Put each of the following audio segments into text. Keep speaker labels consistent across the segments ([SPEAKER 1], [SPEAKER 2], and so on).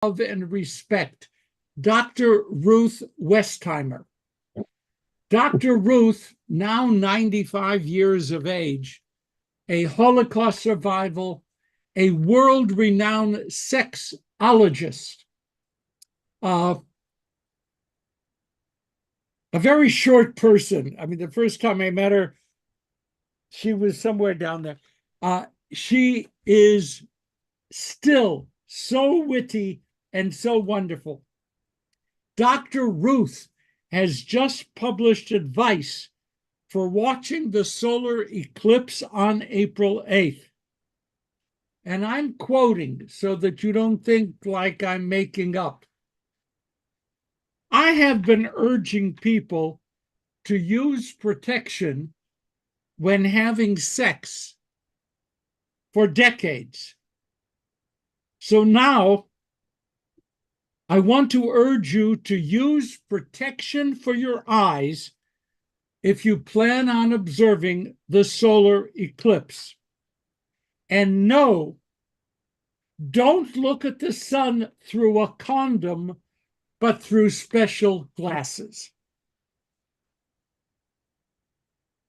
[SPEAKER 1] and respect Dr. Ruth Westheimer. Dr. Ruth, now 95 years of age, a Holocaust survivor, a world-renowned sexologist, a very short person. I mean, the first time I met her, she was somewhere down there. She is still so witty and so wonderful. Dr. Ruth has just published advice for watching the solar eclipse on April 8th. And I'm quoting so that you don't think like I'm making up. I have been urging people to use protection when having sex for decades. So now I want to urge you to use protection for your eyes if you plan on observing the solar eclipse. And no, don't look at the sun through a condom, but through special glasses.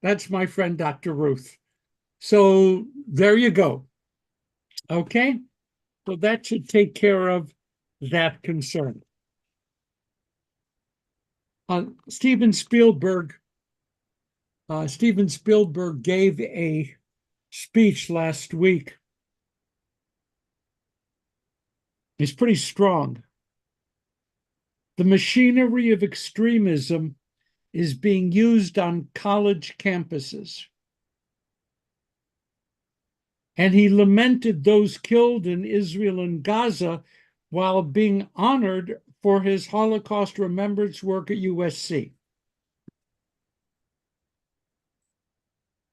[SPEAKER 1] That's my friend, Dr. Ruth. So there you go. Okay? So that should take care of that concern. Steven Spielberg gave a speech last week. It's pretty strong. The machinery of extremism is being used on college campuses. And he lamented those killed in Israel and Gaza while being honored for his Holocaust remembrance work at USC.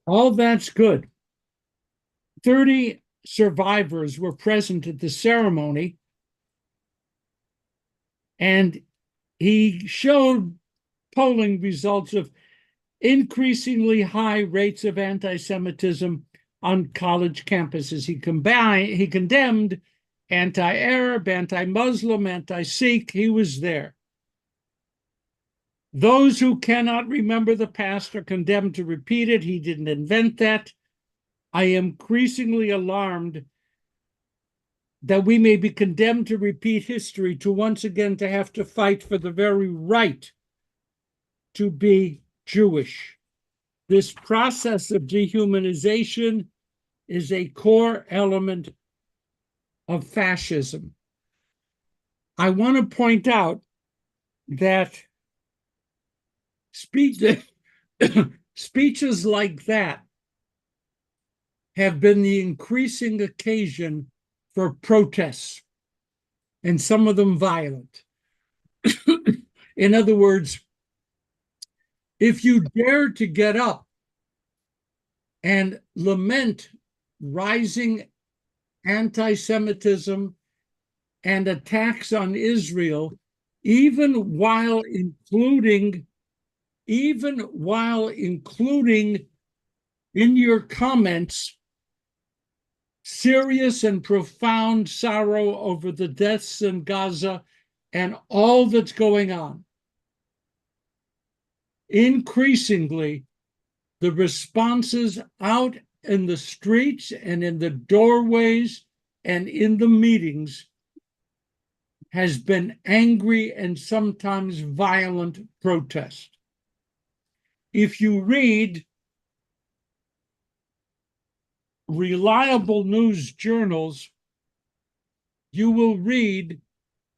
[SPEAKER 1] All that's good. 30 survivors were present at the ceremony, and he showed polling results of increasingly high rates of anti-Semitism on college campuses. He condemned anti-Arab, anti-Muslim, anti-Sikh. He was there. Those who cannot remember the past are condemned to repeat it. He didn't invent that. I am increasingly alarmed that we may be condemned to repeat history, to once again to have to fight for the very right to be Jewish. This process of dehumanization is a core element of fascism. I want to point out that speeches like that have been the increasing occasion for protests, and some of them violent. In other words, if you dare to get up and lament rising anti-Semitism and attacks on Israel, even while including in your comments serious and profound sorrow over the deaths in Gaza and all that's going on, increasingly, the responses out in the streets and in the doorways and in the meetings has been angry and sometimes violent protest. If you read reliable news journals, you will read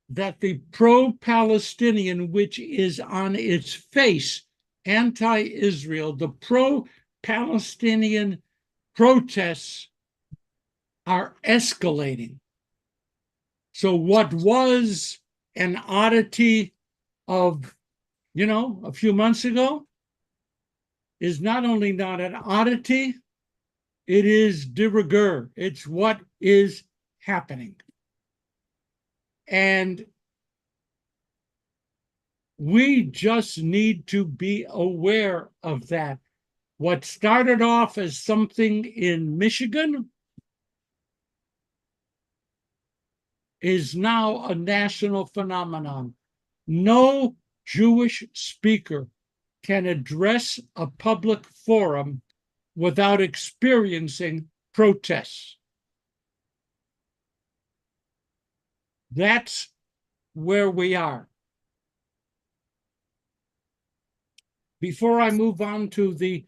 [SPEAKER 1] that the pro-Palestinian, which is on its face anti-Israel, the pro-Palestinian protests are escalating. So what was an oddity of, a few months ago is not only not an oddity, it is de rigueur. It's what is happening. And we just need to be aware of that. What started off as something in Michigan is now a national phenomenon. No Jewish speaker can address a public forum without experiencing protests. That's where we are. Before I move on to the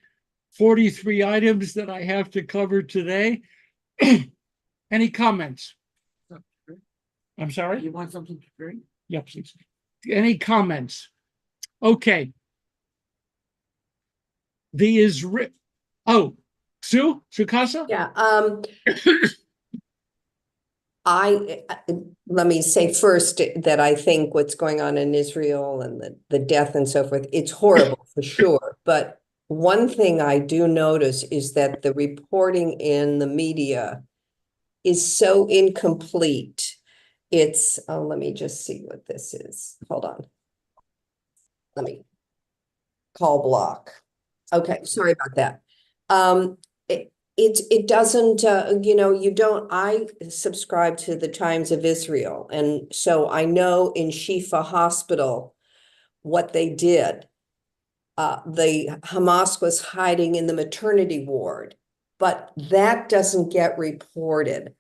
[SPEAKER 1] 43 items that I have to cover today, any comments? I'm sorry?
[SPEAKER 2] You want something to drink?
[SPEAKER 1] Yeah, please. Any comments? Okay. The Israel. Oh, Sue Casa?
[SPEAKER 3] Yeah, let me say first that I think what's going on in Israel and the death and so forth, it's horrible for sure. But one thing I do notice is that the reporting in the media is so incomplete. It's, let me just see what this is. Hold on. Let me call block. Okay, sorry about that. It doesn't, I subscribe to the Times of Israel. And so I know in Shifa Hospital what they did. The Hamas was hiding in the maternity ward, but that doesn't get reported.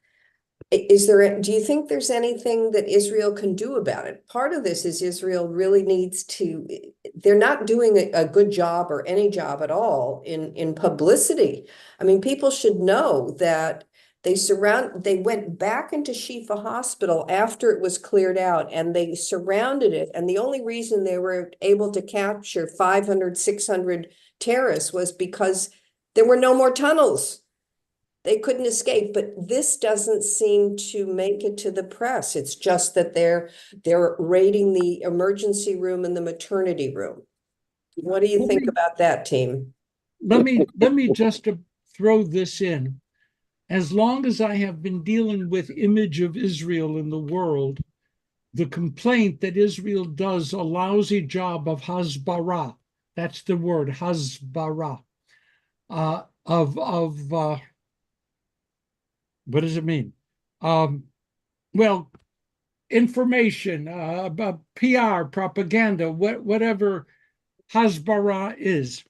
[SPEAKER 3] Do you think there's anything that Israel can do about it? Part of this is Israel really needs to, they're not doing a good job or any job at all in publicity. I mean, people should know that they went back into Shifa Hospital after it was cleared out and they surrounded it. And the only reason they were able to capture 500, 600 terrorists was because there were no more tunnels. They couldn't escape, but this doesn't seem to make it to the press. It's just that they're raiding the emergency room and the maternity room. What do you think about that, team?
[SPEAKER 1] Let me just throw this in. As long as I have been dealing with image of Israel in the world, the complaint that Israel does a lousy job of hasbara, that's the word, hasbara, what does it mean? Well, information, PR, propaganda, whatever hasbara is.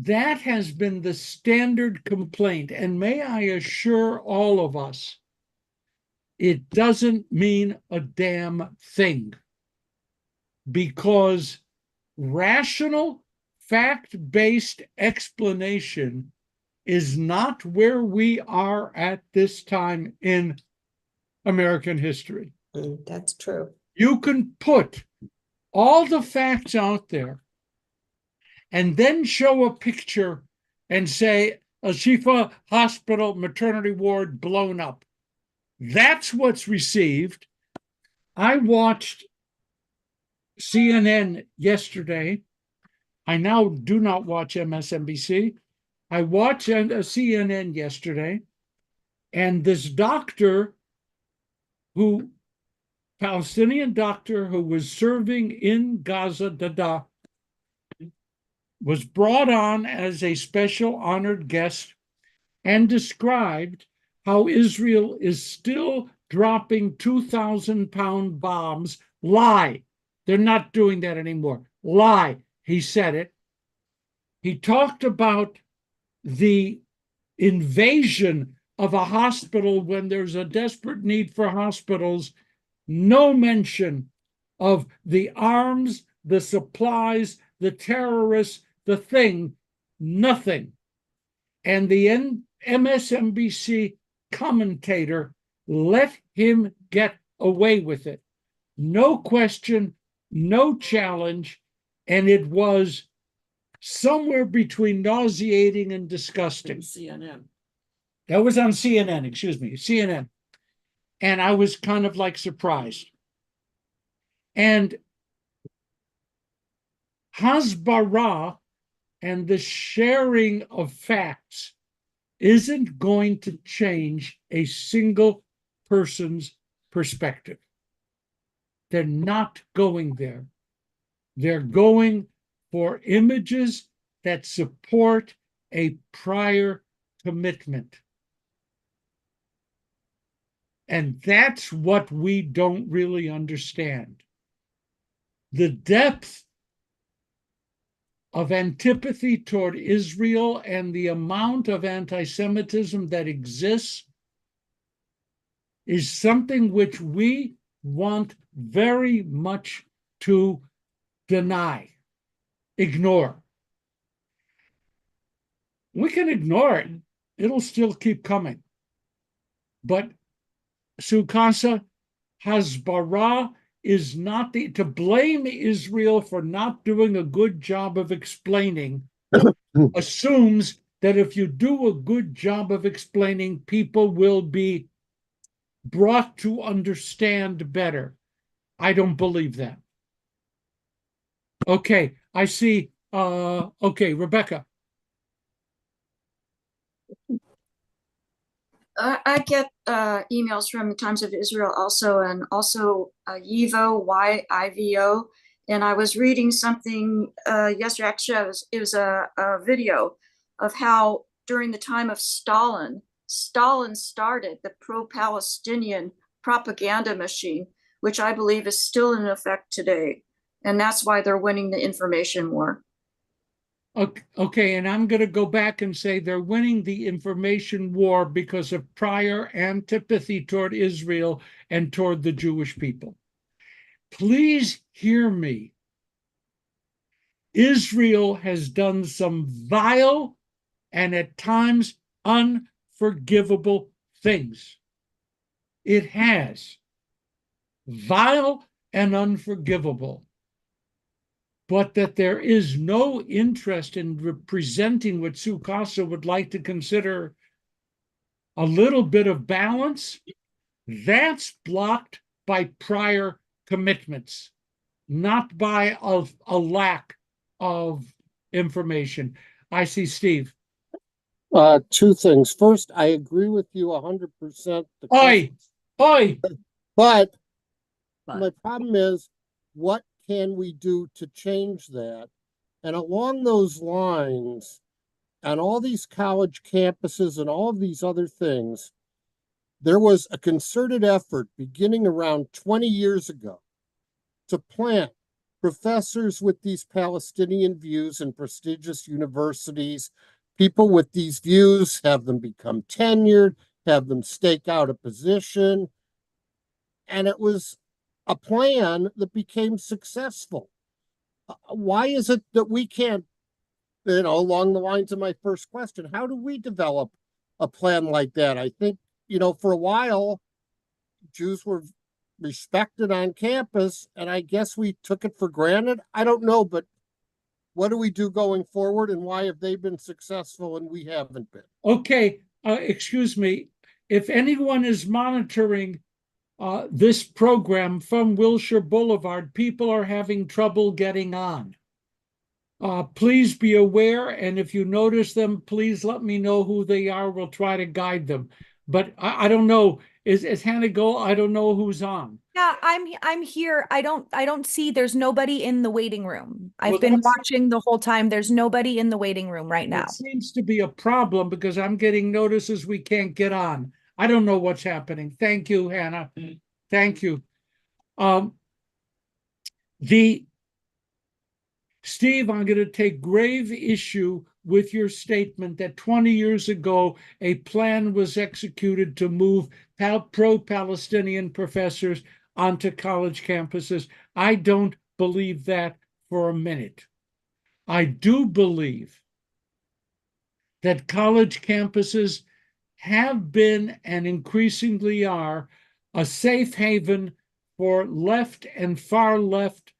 [SPEAKER 1] That has been the standard complaint. And may I assure all of us, it doesn't mean a damn thing. Because rational, fact-based explanation is not where we are at this time in American history.
[SPEAKER 3] That's true.
[SPEAKER 1] You can put all the facts out there and then show a picture and say a Shifa hospital maternity ward blown up. That's what's received. I watched CNN yesterday. I now do not watch MSNBC. I watched CNN yesterday, and this Palestinian doctor who was serving in Gaza, Dada, was brought on as a special honored guest and described how Israel is still dropping 2,000-pound bombs. Lie. They're not doing that anymore. Lie. He said it. He talked about the invasion of a hospital when there's a desperate need for hospitals. No mention of the arms, the supplies, the terrorists, the thing, nothing. And the MSNBC commentator let him get away with it. No question, no challenge, and it was somewhere between nauseating and disgusting.
[SPEAKER 2] CNN.
[SPEAKER 1] That was on CNN, excuse me, CNN. And I was kind of like surprised. And hasbara and the sharing of facts isn't going to change a single person's perspective. They're not going there. They're going for images that support a prior commitment. And that's what we don't really understand. The depth of antipathy toward Israel and the amount of anti-Semitism that exists is something which we want very much to deny, ignore. We can ignore it. It'll still keep coming. But Sukasa, Hasbara is not to blame Israel for not doing a good job of explaining assumes that if you do a good job of explaining, people will be brought to understand better. I don't believe that. Okay, I see. Okay, Rebecca.
[SPEAKER 2] I get emails from Times of Israel also, and also YIVO, Y-I-V-O. And I was reading something yesterday. Actually, it was a video of how during the time of Stalin started the pro-Palestinian propaganda machine, which I believe is still in effect today. And that's why they're winning the information war.
[SPEAKER 1] Okay, and I'm going to go back and say they're winning the information war because of prior antipathy toward Israel and toward the Jewish people. Please hear me. Israel has done some vile and at times unforgivable things. It has. Vile and unforgivable. But that there is no interest in representing what Sukasa would like to consider a little bit of balance, that's blocked by prior commitments, not by a lack of information. I see Steve.
[SPEAKER 4] Two things. First, I agree with you 100%.
[SPEAKER 1] Oi!
[SPEAKER 4] But my problem is, what can we do to change that? And along those lines, on all these college campuses and all of these other things, there was a concerted effort beginning around 20 years ago to plant professors with these Palestinian views in prestigious universities. People with these views, have them become tenured, have them stake out a position. And it was a plan that became successful. Why is it that we can't, along the lines of my first question, how do we develop a plan like that? I think, for a while, Jews were respected on campus, and I guess we took it for granted. I don't know, but what do we do going forward, and why have they been successful and we haven't been?
[SPEAKER 1] Okay, excuse me. If anyone is monitoring this program from Wilshire Boulevard, people are having trouble getting on. Please be aware, and if you notice them, please let me know who they are. We'll try to guide them. But I don't know. Is Hannah go? I don't know who's on.
[SPEAKER 5] Yeah, I'm here. I don't see, there's nobody in the waiting room. I've
[SPEAKER 1] Well,
[SPEAKER 5] been watching the whole time. There's nobody in the waiting room right now.
[SPEAKER 1] It seems to be a problem because I'm getting notices we can't get on. I don't know what's happening. Thank you, Hannah. Thank you. Steve, I'm going to take grave issue with your statement that 20 years ago, a plan was executed to move pro-Palestinian professors onto college campuses. I don't believe that for a minute. I do believe that college campuses have been and increasingly are a safe haven for left and far left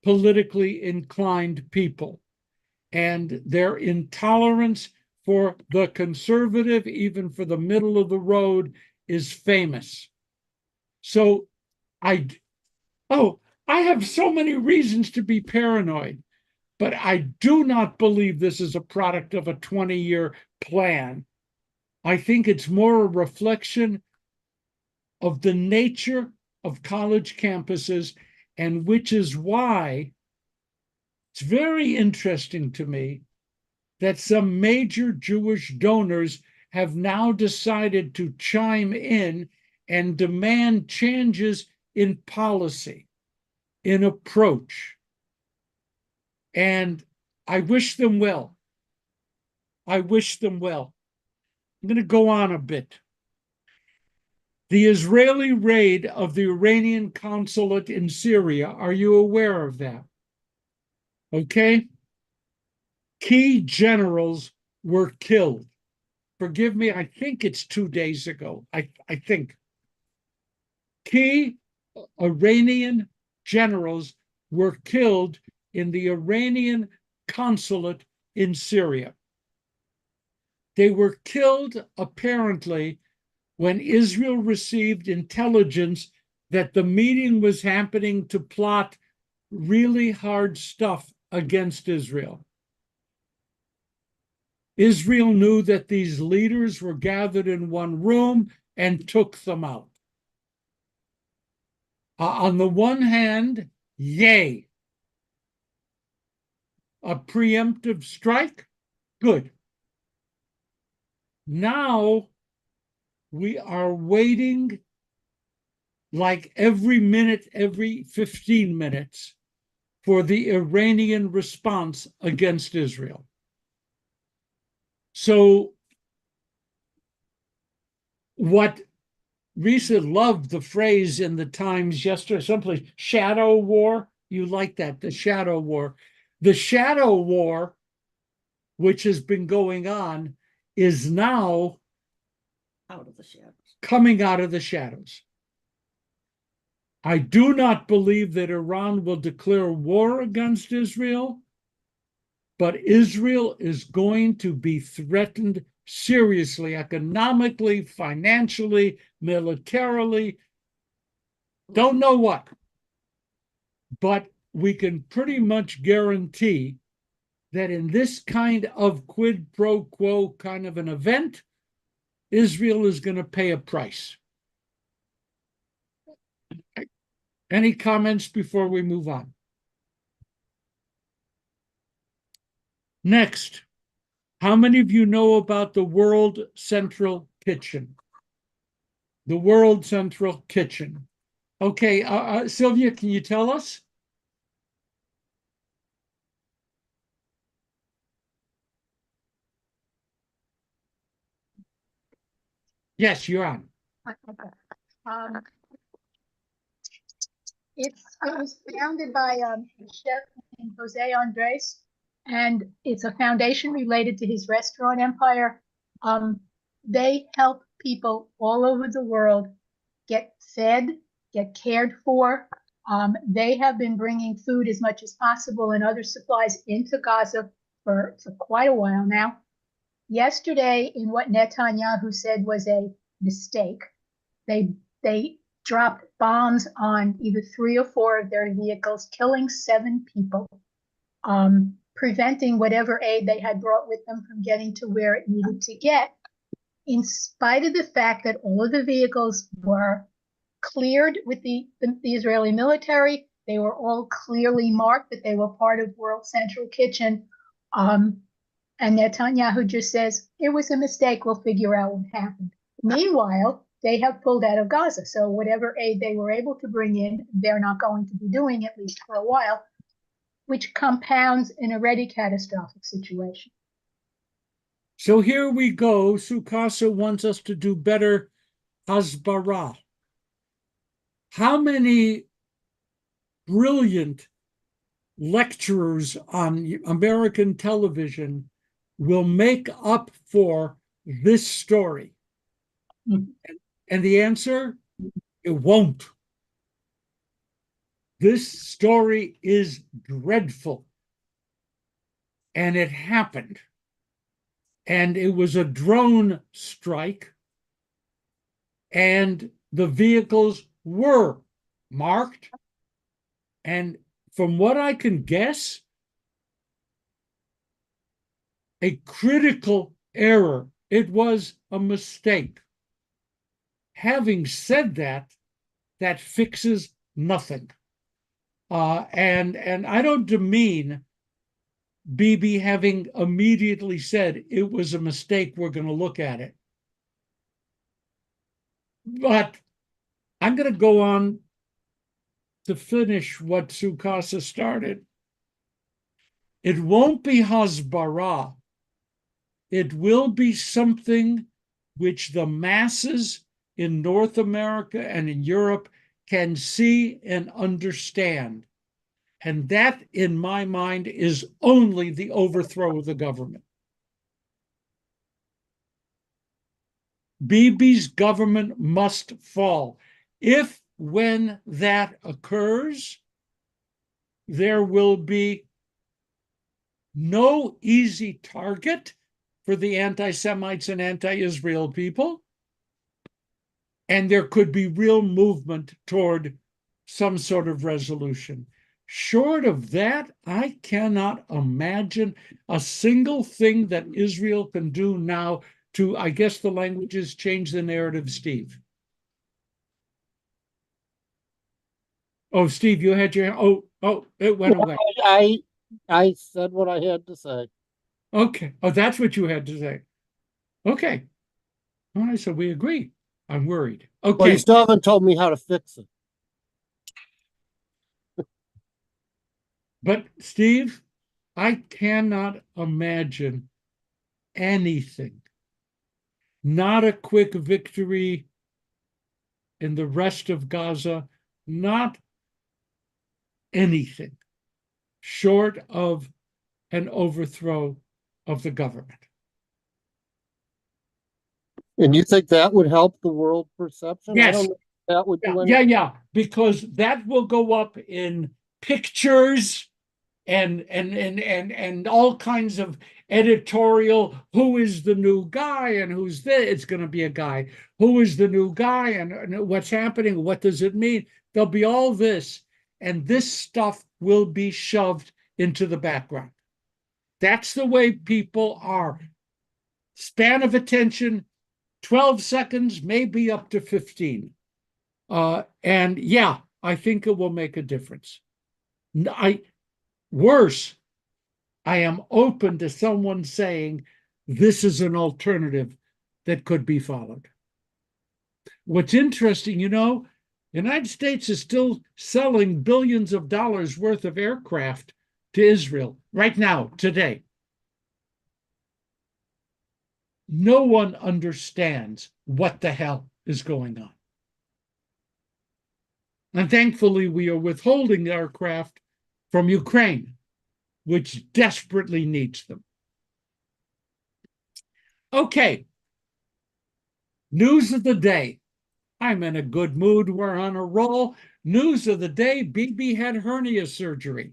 [SPEAKER 1] politically inclined people. And their intolerance for the conservative, even for the middle of the road, is famous. So I have so many reasons to be paranoid, but I do not believe this is a product of a 20-year plan. I think it's more a reflection of the nature of college campuses, and which is why it's very interesting to me that some major Jewish donors have now decided to chime in and demand changes in policy, in approach. And I wish them well. I wish them well. I'm going to go on a bit. The Israeli raid of the Iranian consulate in Syria, are you aware of that? Okay? Key generals were killed. Forgive me, I think it's 2 days ago. I think. Key Iranian generals were killed in the Iranian consulate in Syria. They were killed, apparently, when Israel received intelligence that the meeting was happening to plot really hard stuff against Israel. Israel knew that these leaders were gathered in one room and took them out. On the one hand, yay. A preemptive strike? Good. Now we are waiting like every minute, every 15 minutes for the Iranian response against Israel. So what Risa loved the phrase in the Times yesterday, someplace, shadow war. You like that, the shadow war. The shadow war, which has been going on, is now
[SPEAKER 6] out of the shadows.
[SPEAKER 1] Coming out of the shadows. I do not believe that Iran will declare war against Israel, but Israel is going to be threatened seriously, economically, financially, militarily. Don't know what. But we can pretty much guarantee that in this kind of quid pro quo kind of an event, Israel is going to pay a price. Any comments before we move on? Next, how many of you know about the World Central Kitchen? The World Central Kitchen. Okay, Sylvia, can you tell us? Yes, you're on.
[SPEAKER 7] It was founded by a chef named Jose Andres, and it's a foundation related to his restaurant empire. They help people all over the world get fed, get cared for. They have been bringing food as much as possible and other supplies into Gaza for quite a while now. Yesterday, in what Netanyahu said was a mistake, they dropped bombs on either 3 or 4 of their vehicles, killing 7 people, preventing whatever aid they had brought with them from getting to where it needed to get, in spite of the fact that all of the vehicles were cleared with the Israeli military. They were all clearly marked that they were part of World Central Kitchen. And Netanyahu just says, it was a mistake, we'll figure out what happened. Meanwhile, they have pulled out of Gaza. So whatever aid they were able to bring in, they're not going to be doing, at least for a while, which compounds an already catastrophic situation.
[SPEAKER 1] So here we go. Sukasa wants us to do better hasbara. How many brilliant lecturers on American television will make up for this story? And the answer, it won't. This story is dreadful. And it happened. And it was a drone strike. And the vehicles were marked. And from what I can guess, a critical error. It was a mistake. Having said that, that fixes nothing. And I don't demean Bibi having immediately said it was a mistake, we're going to look at it. But I'm going to go on to finish what Sukasa started. It won't be Hasbara. It will be something which the masses in North America and in Europe can see and understand. And that, in my mind, is only the overthrow of the government. Bibi's government must fall. If, when that occurs, there will be no easy target for the anti-Semites and anti-Israel people, and there could be real movement toward some sort of resolution. Short of that, I cannot imagine a single thing that Israel can do now to, I guess the language is, change the narrative, Steve. Oh, Steve, you had your, it went away.
[SPEAKER 4] I said what I had to say.
[SPEAKER 1] Okay. Oh, that's what you had to say. Okay. All right, so we agree. I'm worried.
[SPEAKER 4] Well,
[SPEAKER 1] Okay.
[SPEAKER 4] you still haven't told me how to fix it.
[SPEAKER 1] But Steve, I cannot imagine anything, not a quick victory in the rest of Gaza, not anything short of an overthrow of the government.
[SPEAKER 4] And you think that would help the world perception? I
[SPEAKER 1] Yes.
[SPEAKER 4] don't know if that would do anything.
[SPEAKER 1] Yeah, because that will go up in pictures and all kinds of editorial. Who is the new guy and who's this? It's going to be a guy. Who is the new guy and what's happening? What does it mean? There'll be all this, and this stuff will be shoved into the background. That's the way people are. Span of attention, 12 seconds, maybe up to 15. And yeah, I think it will make a difference. Worse, I am open to someone saying this is an alternative that could be followed. What's interesting, the United States is still selling billions of dollars worth of aircraft to Israel right now, today. No one understands what the hell is going on. And thankfully, we are withholding aircraft from Ukraine, which desperately needs them. Okay. News of the day. I'm in a good mood. We're on a roll. News of the day, Bibi had hernia surgery.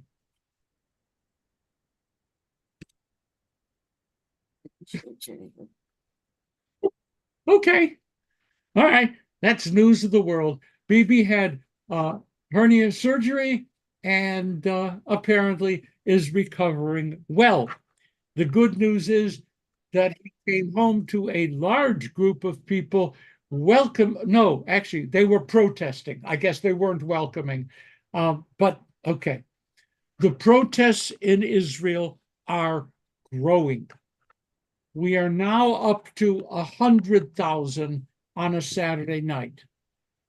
[SPEAKER 1] Okay. All right. That's news of the world. Bibi had hernia surgery and apparently is recovering well. The good news is that he came home to a large group of people no, actually, they were protesting. I guess they weren't welcoming. But okay. The protests in Israel are growing. We are now up to 100,000 on a Saturday night.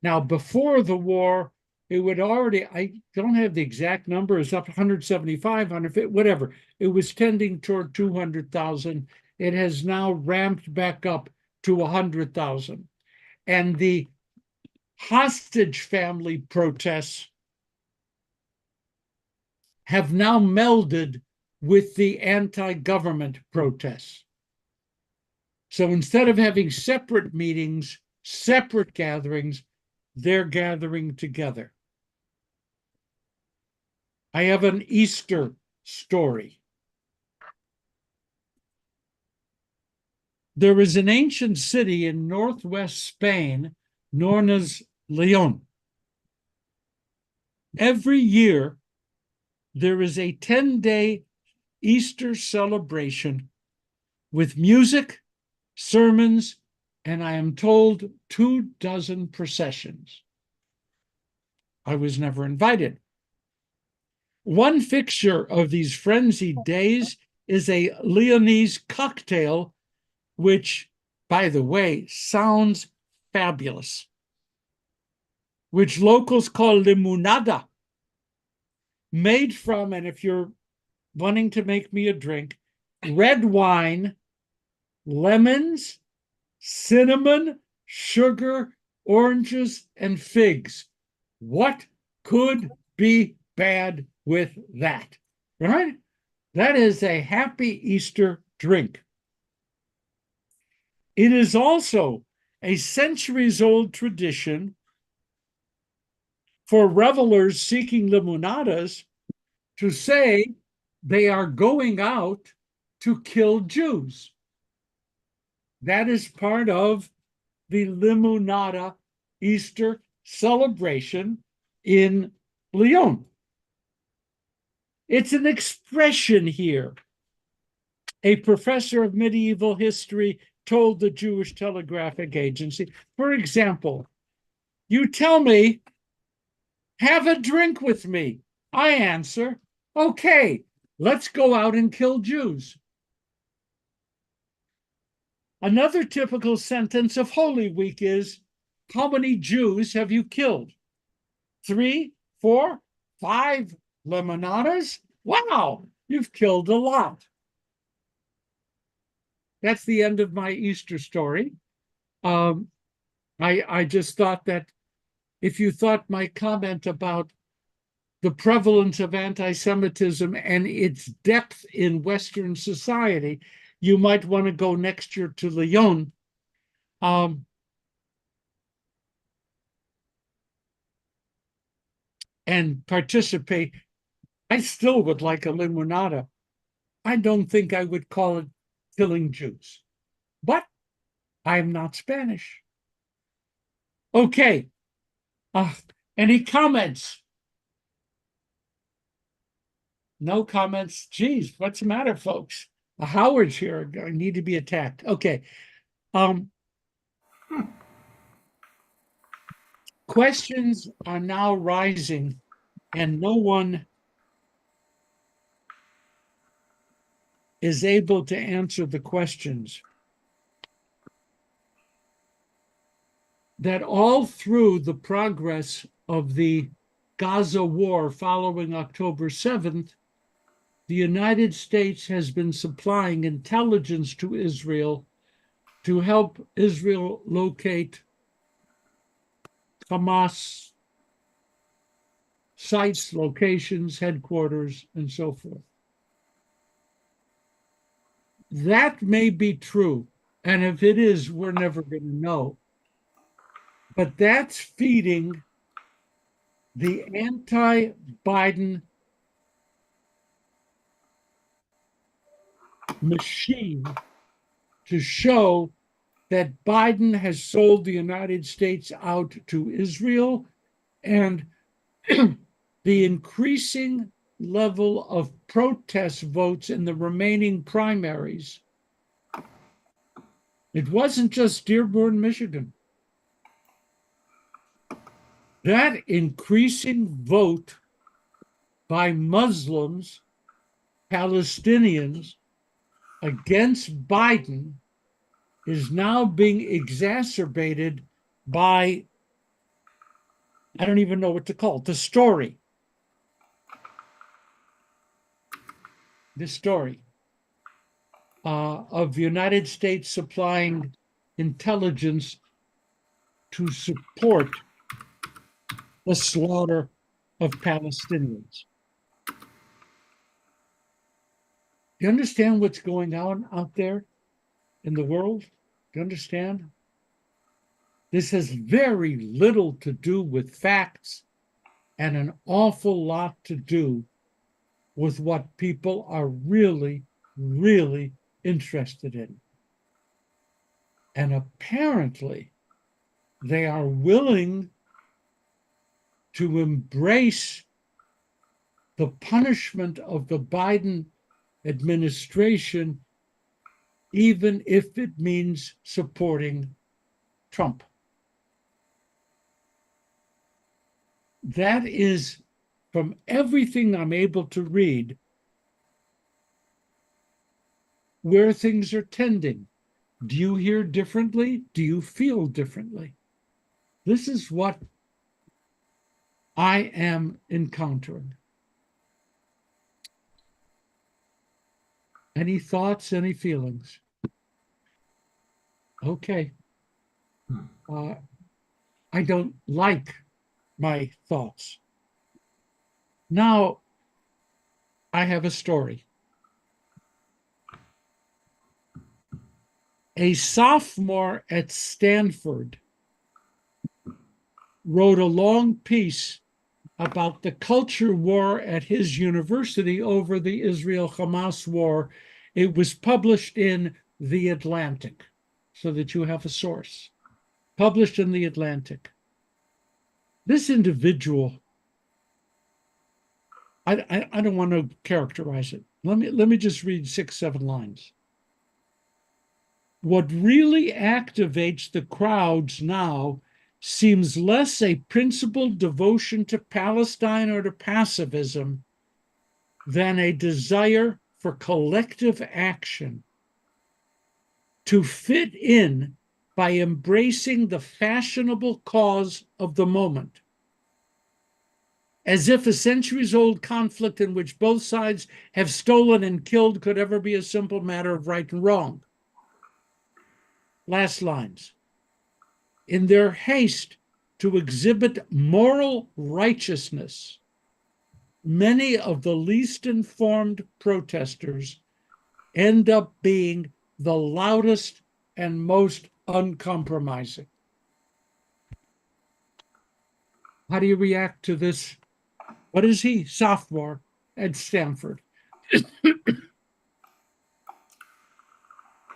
[SPEAKER 1] Now, before the war, it would already, I don't have the exact number, it's up 175, 150, whatever. It was tending toward 200,000. It has now ramped back up to 100,000. And the hostage family protests have now melded with the anti-government protests. So instead of having separate meetings, separate gatherings, they're gathering together. I have an Easter story. There is an ancient city in northwest Spain known as Leon. Every year, there is a 10-day Easter celebration with music, sermons, and I am told 24 processions. I was never invited. One fixture of these frenzied days is a Leonese cocktail, which, by the way, sounds fabulous. which locals call limonada, made from, and if you're wanting to make me a drink, red wine, lemons, cinnamon, sugar, oranges, and figs. What could be bad with that? Right? That is a happy Easter drink. It is also a centuries-old tradition for revelers seeking limonadas to say they are going out to kill Jews. That is part of the limonada Easter celebration in Lyon. It's an expression here. A professor of medieval history told the Jewish Telegraphic Agency, for example, you tell me, have a drink with me. I answer, okay, let's go out and kill Jews. Another typical sentence of Holy Week is, how many Jews have you killed? 3, 4, 5 limonadas? Wow, you've killed a lot. That's the end of my Easter story. I just thought that if you thought my comment about the prevalence of anti-Semitism and its depth in Western society, you might want to go next year to Lyon. And participate. I still would like a limonada. I don't think I would call it killing Jews, but I'm not Spanish. Okay. Any comments? No comments. Geez, what's the matter, folks? Howard's here. I need to be attacked. Okay. Questions are now rising, and no one is able to answer the questions. That all through the progress of the Gaza war following October 7th, the United States has been supplying intelligence to Israel to help Israel locate Hamas sites, locations, headquarters, and so forth. That may be true, and if it is, we're never going to know. But that's feeding the anti-Biden machine to show that Biden has sold the United States out to Israel, and the increasing level of protest votes in the remaining primaries. It wasn't just Dearborn, Michigan. That increasing vote by Muslims, Palestinians against Biden is now being exacerbated by, I don't even know what to call it, the story. Of the United States supplying intelligence to support the slaughter of Palestinians. Do you understand what's going on out there in the world? Do you understand? This has very little to do with facts and an awful lot to do with what people are really, really interested in. And apparently, they are willing to embrace the punishment of the Biden administration, even if it means supporting Trump. That is, from everything I'm able to read, where things are tending. Do you hear differently? Do you feel differently? This is what I am encountering. Any thoughts, any feelings? Okay. I don't like my thoughts. Now, I have a story. A sophomore at Stanford wrote a long piece about the culture war at his university over the Israel-Hamas war. It was published in The Atlantic, so that you have a source. Published in The Atlantic. This individual, I don't want to characterize it. Let me just read 6, 7 lines. What really activates the crowds now seems less a principled devotion to Palestine or to pacifism than a desire for collective action to fit in by embracing the fashionable cause of the moment, as if a centuries-old conflict in which both sides have stolen and killed could ever be a simple matter of right and wrong. Last lines. In their haste to exhibit moral righteousness, many of the least informed protesters end up being the loudest and most uncompromising. How do you react to this? What is he? Sophomore at Stanford.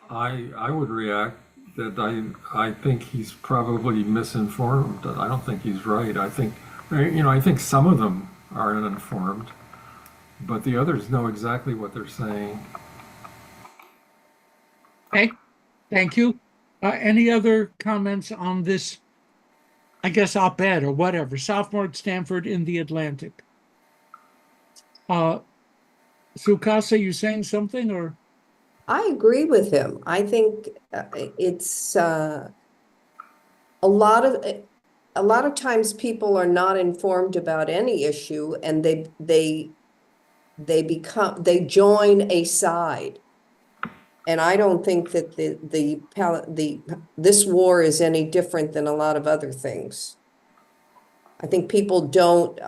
[SPEAKER 8] I would react that I think he's probably misinformed. I don't think he's right. I think I think some of them are uninformed, but the others know exactly what they're saying.
[SPEAKER 1] Okay, thank you. Any other comments on this, I guess, op-ed or whatever, sophomore at Stanford in The Atlantic? Sukasa, you saying something or?
[SPEAKER 3] I agree with him. I think it's a lot of times people are not informed about any issue, and they join a side. And I don't think that this war is any different than a lot of other things. I think people don't.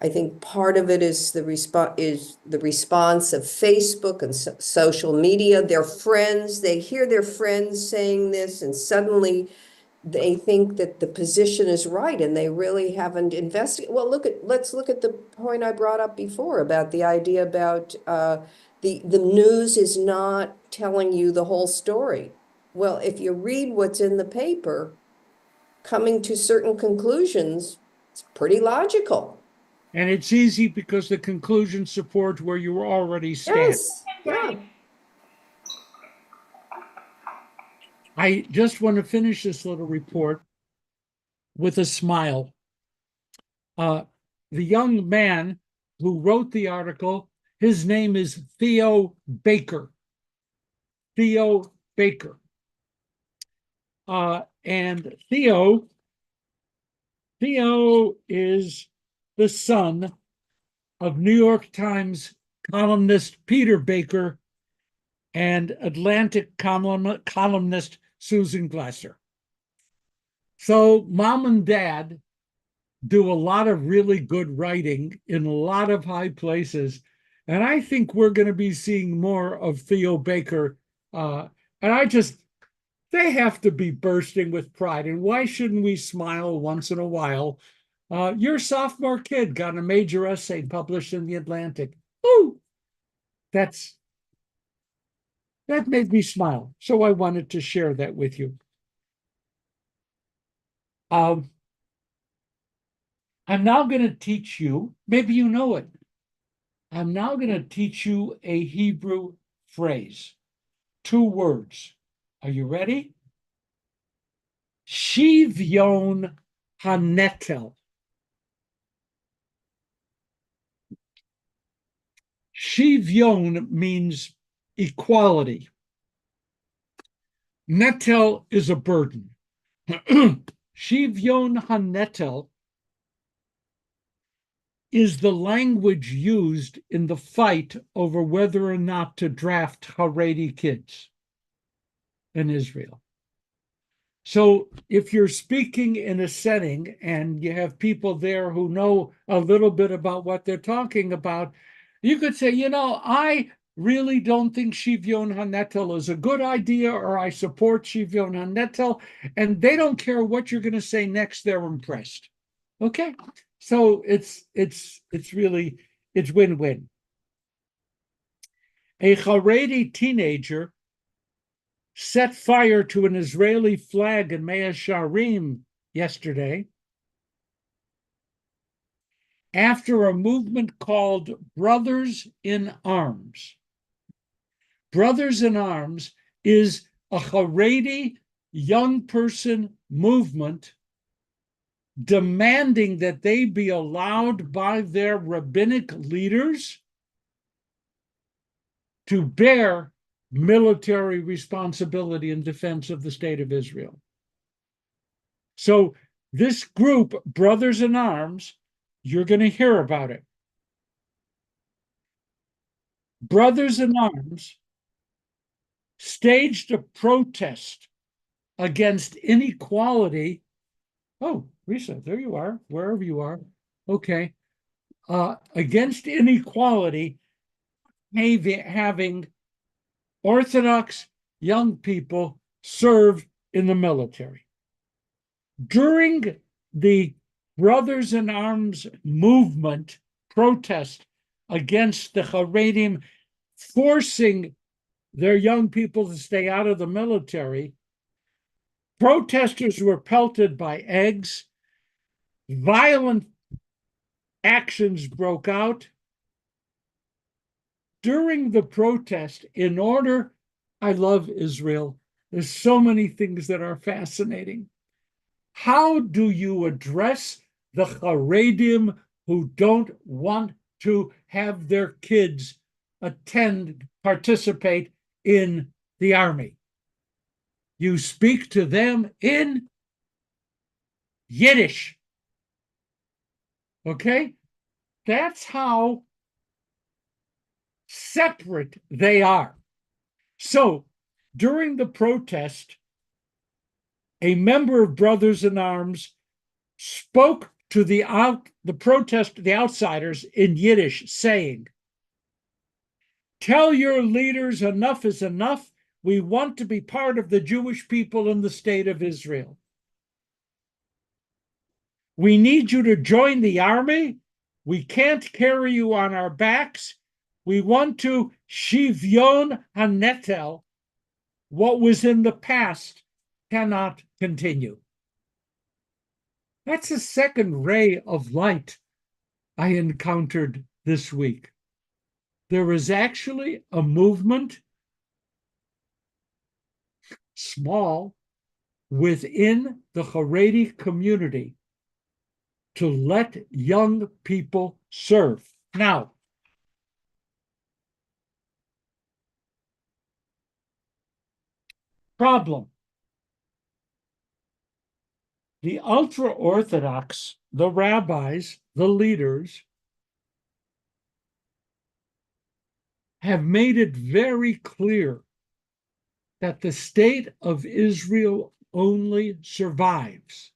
[SPEAKER 3] I think part of it is the response of Facebook and social media. Their friends, they hear their friends saying this, and suddenly they think that the position is right, and they really haven't investigated. Well, let's look at the point I brought up before about the idea about the news is not telling you the whole story. Well, if you read what's in the paper, coming to certain conclusions, it's pretty logical.
[SPEAKER 1] And it's easy because the conclusions support where you were already standing.
[SPEAKER 3] Yes, yeah.
[SPEAKER 1] I just want to finish this little report with a smile. The young man who wrote the article, his name is Theo Baker. Theo Baker. And Theo is the son of New York Times columnist Peter Baker and Atlantic columnist Susan Glasser. So mom and dad do a lot of really good writing in a lot of high places. And I think we're going to be seeing more of Theo Baker. They have to be bursting with pride. And why shouldn't we smile once in a while? Your sophomore kid got a major essay published in The Atlantic. Ooh, that made me smile. So I wanted to share that with you. I'm now going to teach you, maybe you know it. I'm now going to teach you a Hebrew phrase, 2 words. Are you ready? Shivyon hanetel. Shivyon means equality. Netel is a burden. Shivyon hanetel is the language used in the fight over whether or not to draft Haredi kids in Israel. So if you're speaking in a setting and you have people there who know a little bit about what they're talking about, you could say, I really don't think Shivyon HaNetel is a good idea, or I support Shivyon HaNetel, and they don't care what you're going to say next. They're impressed. Okay, so it's win-win. A Haredi teenager set fire to an Israeli flag in Mea Shearim yesterday after a movement called Brothers in Arms. Brothers in Arms is a Haredi young person movement demanding that they be allowed by their rabbinic leaders to bear military responsibility in defense of the state of Israel. So this group, Brothers in Arms, you're going to hear about it. Brothers in Arms staged a protest against inequality. Oh, Risa, there you are, wherever you are. Okay. Against inequality, having Orthodox young people serve in the military. During the Brothers in Arms movement protest against the Haredim forcing their young people to stay out of the military, protesters were pelted by eggs, violent actions broke out. During the protest, I love Israel. There's so many things that are fascinating. How do you address the Haredim who don't want to have their kids participate in the army? You speak to them in Yiddish. Okay? That's how separate they are. So during the protest, a member of Brothers in Arms spoke to the outsiders in Yiddish, saying, "Tell your leaders enough is enough. We want to be part of the Jewish people in the state of Israel. We need you to join the army. We can't carry you on our backs. We want to shivyon hanetel. What was in the past cannot continue." That's a second ray of light I encountered this week. There is actually a movement, small, within the Haredi community to let young people serve. Now, problem. The ultra-Orthodox, the rabbis, the leaders, have made it very clear that the state of Israel only survives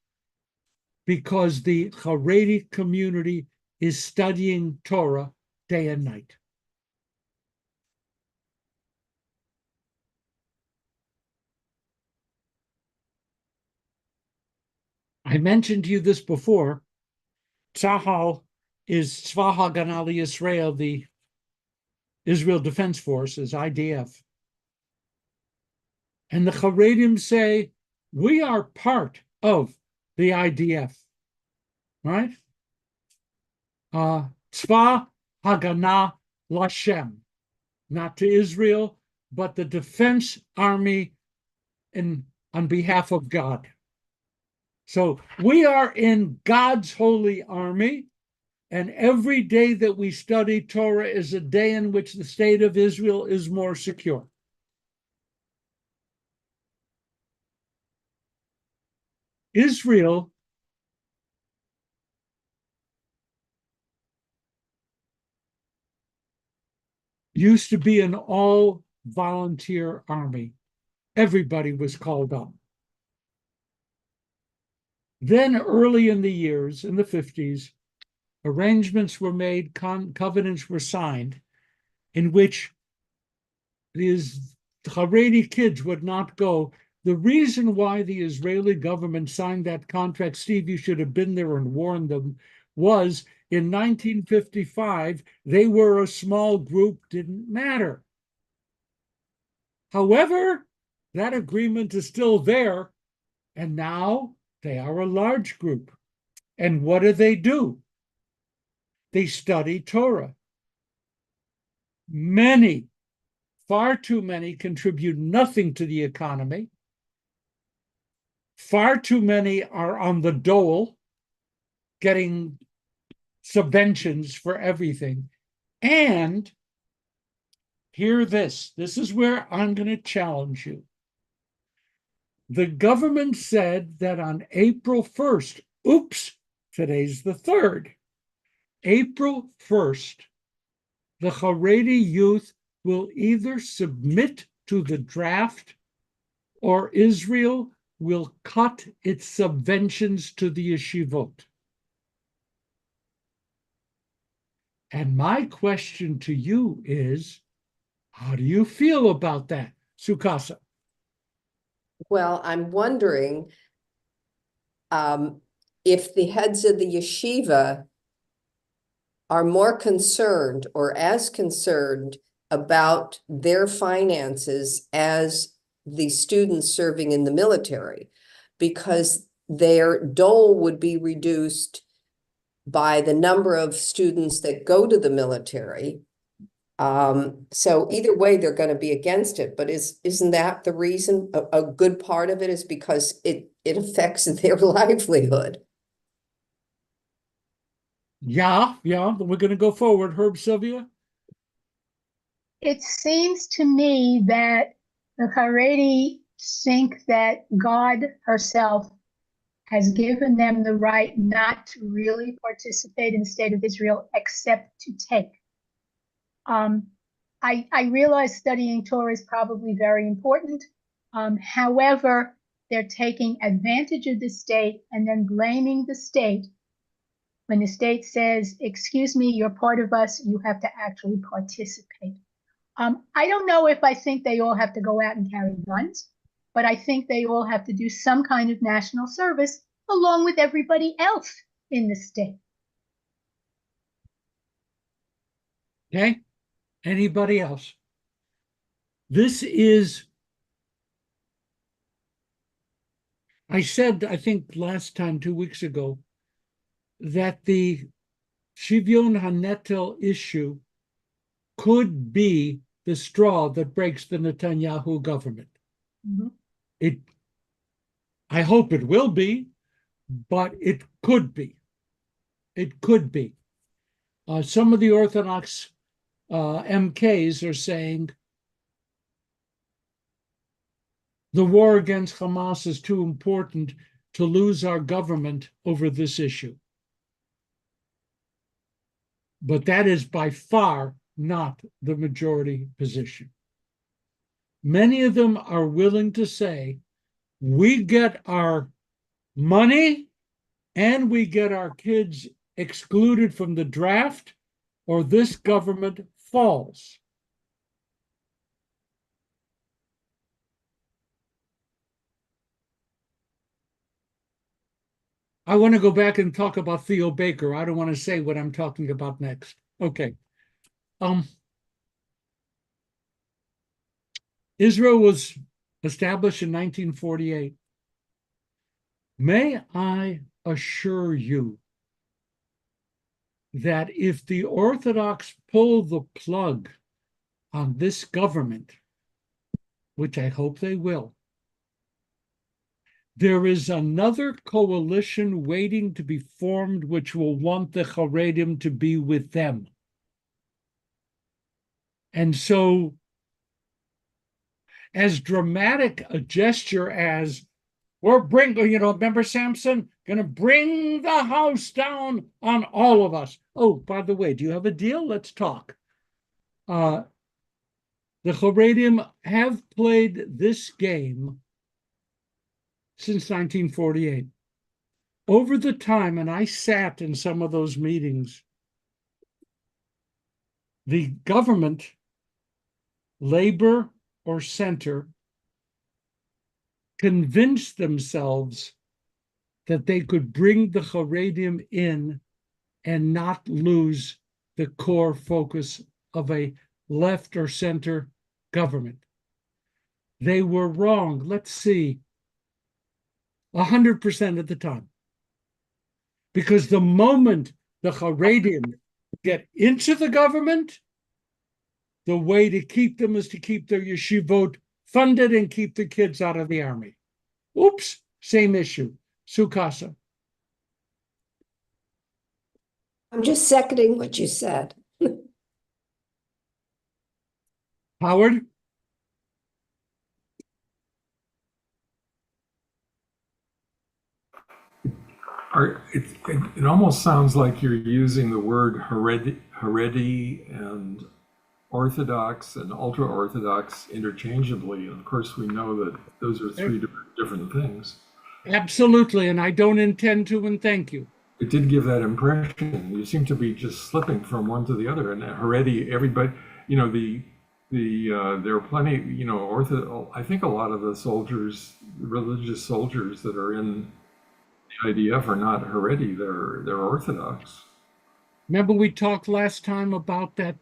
[SPEAKER 1] because the Haredi community is studying Torah day and night. I mentioned to you this before. Tzahal is Tzva Haganah Yisrael, the Israel Defense Forces, IDF. And the Haredim say, we are part of the IDF, right? Tzva Haganah Lashem, not to Israel, but the defense army on behalf of God. So we are in God's holy army, and every day that we study Torah is a day in which the state of Israel is more secure. Israel used to be an all-volunteer army. Everybody was called up. Then early in the years, in the 50s, arrangements were made, covenants were signed, in which these Haredi kids would not go. The reason why the Israeli government signed that contract, Steve, you should have been there and warned them, was in 1955, they were a small group, didn't matter. However, that agreement is still there, and now they are a large group. And what do? They study Torah. Many, far too many, contribute nothing to the economy. Far too many are on the dole, getting subventions for everything. And hear this. This is where I'm going to challenge you. The government said that on April 1st, oops, today's the 3rd, April 1st, the Haredi youth will either submit to the draft or Israel will cut its subventions to the yeshivot. And my question to you is, how do you feel about that, Sukasa?
[SPEAKER 3] Well, I'm wondering if the heads of the yeshiva are more concerned or as concerned about their finances as the students serving in the military, because their dole would be reduced by the number of students that go to the military. So either way, they're going to be against it. But isn't that the reason? A good part of it is because it affects their livelihood.
[SPEAKER 1] Yeah, we're going to go forward. Herb, Sylvia?
[SPEAKER 7] It seems to me that the Haredi think that God herself has given them the right not to really participate in the state of Israel except to take. I realize studying Torah is probably very important. However, they're taking advantage of the state and then blaming the state when the state says, excuse me, you're part of us, you have to actually participate. I don't know if I think they all have to go out and carry guns, but I think they all have to do some kind of national service along with everybody else in the state.
[SPEAKER 1] Okay. Anybody else? This is, I said, I think last time, 2 weeks ago, that the Shivyon HaNetel issue could be the straw that breaks the Netanyahu government.
[SPEAKER 7] Mm-hmm.
[SPEAKER 1] I hope it will be, but it could be. It could be. Some of the Orthodox MKs are saying the war against Hamas is too important to lose our government over this issue. But that is by far not the majority position. Many of them are willing to say, we get our money and we get our kids excluded from the draft, or this government falls. I want to go back and talk about Theo Baker. I don't want to say what I'm talking about next. Okay. Israel was established in 1948. May I assure you that if the Orthodox pull the plug on this government, which I hope they will, there is another coalition waiting to be formed which will want the Haredim to be with them. And so, as dramatic a gesture as we're bringing, remember Samson? Going to bring the house down on all of us. Oh, by the way, do you have a deal? Let's talk. The Haredim have played this game since 1948. Over the time, and I sat in some of those meetings, the government, labor or center, convinced themselves that they could bring the Haredim in and not lose the core focus of a left or center government. They were wrong. Let's see, 100% of the time. Because the moment the Haredim get into the government, the way to keep them is to keep their yeshivot funded and keep the kids out of the army. Oops, same issue. Sukasa.
[SPEAKER 3] I'm just seconding what you said.
[SPEAKER 1] Howard?
[SPEAKER 8] It almost sounds like you're using the word Haredi and Orthodox and ultra-Orthodox interchangeably. And of course, we know that those are three different things.
[SPEAKER 1] Absolutely, and I don't intend to, and thank you.
[SPEAKER 8] It did give that impression. You seem to be just slipping from one to the other. And Haredi, everybody, you know, there are plenty, you know, I think a lot of the soldiers, religious soldiers that are in the IDF are not Haredi, they're Orthodox.
[SPEAKER 1] Remember we talked last time about that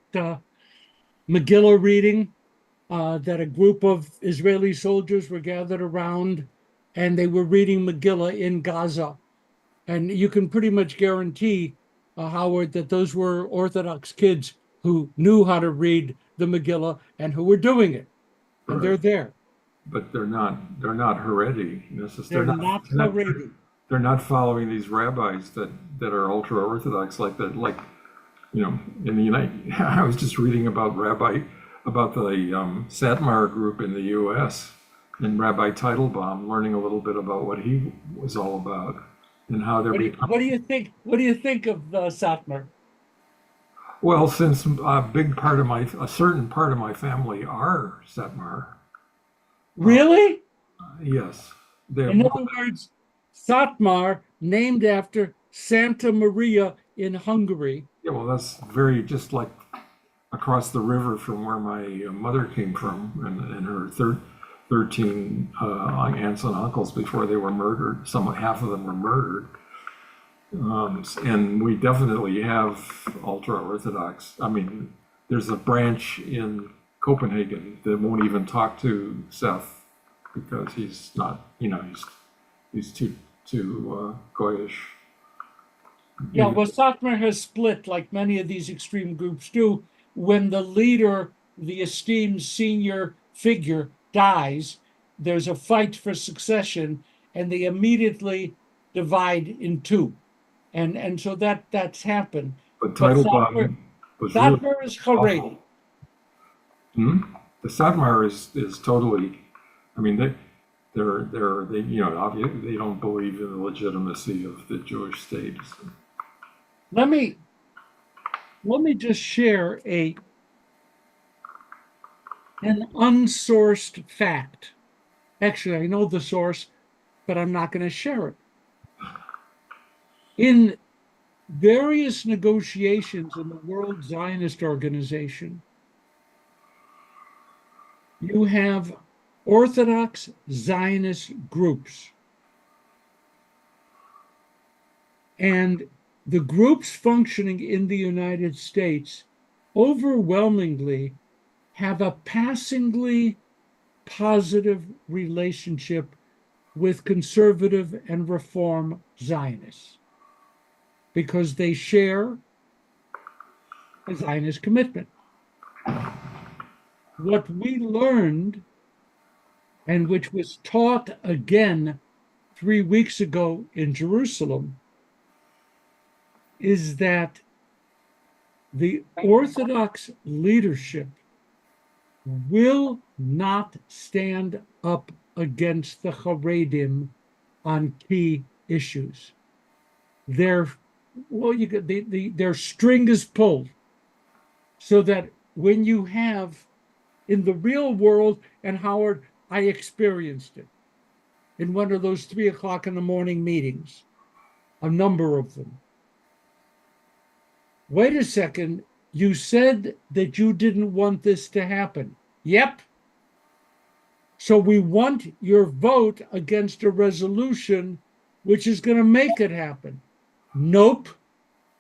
[SPEAKER 1] Megillah reading, that a group of Israeli soldiers were gathered around and they were reading Megillah in Gaza. And you can pretty much guarantee, Howard, that those were Orthodox kids who knew how to read the Megillah and who were doing it. And they're there.
[SPEAKER 8] But they're not Haredi necessarily.
[SPEAKER 1] They're not Haredi.
[SPEAKER 8] They're not following these rabbis that are ultra Orthodox like that. Like, you know, in the United, I was just reading about the Satmar group in the U.S. and Rabbi Teitelbaum, learning a little bit about what he was all about and how they're.
[SPEAKER 1] What do you think? What do you think of Satmar?
[SPEAKER 8] Well, since a certain part of my family are Satmar.
[SPEAKER 1] Really?
[SPEAKER 8] Yes.
[SPEAKER 1] In other words, Satmar, named after Santa Maria in Hungary.
[SPEAKER 8] Yeah, well, that's very just like across the river from where my mother came from, and her 13 aunts and uncles before they were murdered. Half of them were murdered. And we definitely have ultra-Orthodox. I mean, there's a branch in Copenhagen that won't even talk to Seth because he's not, you know, he's too goyish.
[SPEAKER 1] Yeah, well, Satmar has split like many of these extreme groups do. When the leader, the esteemed senior figure, dies, there's a fight for succession, and they immediately divide in two. And so that's happened.
[SPEAKER 8] But Teitelbaum was
[SPEAKER 1] Satmar is Haredi.
[SPEAKER 8] The Satmar is totally. I mean, they you know, they don't believe in the legitimacy of the Jewish state. So.
[SPEAKER 1] Let me just share an unsourced fact. Actually, I know the source, but I'm not going to share it. In various negotiations in the World Zionist Organization, you have Orthodox Zionist groups. And the groups functioning in the United States overwhelmingly have a passingly positive relationship with conservative and reform Zionists because they share a Zionist commitment. What we learned, and which was taught again 3 weeks ago in Jerusalem, is that the Orthodox leadership will not stand up against the Haredim on key issues. Their string is pulled so that when you have in the real world. And Howard, I experienced it in one of those 3 o'clock in the morning meetings, a number of them. Wait a second, you said that you didn't want this to happen. Yep. So we want your vote against a resolution which is going to make it happen. Nope.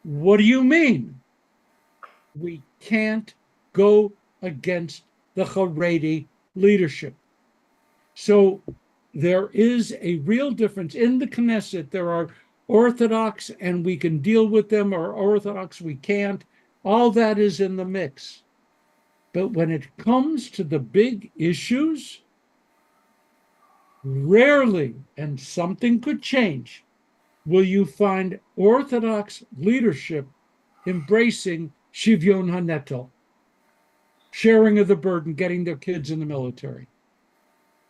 [SPEAKER 1] What do you mean? We can't go against the Haredi leadership. So there is a real difference. In the Knesset, there are Orthodox and we can deal with them, or Orthodox we can't. All that is in the mix. But when it comes to the big issues, rarely, and something could change, will you find Orthodox leadership embracing Shivyon HaNetel, sharing of the burden, getting their kids in the military.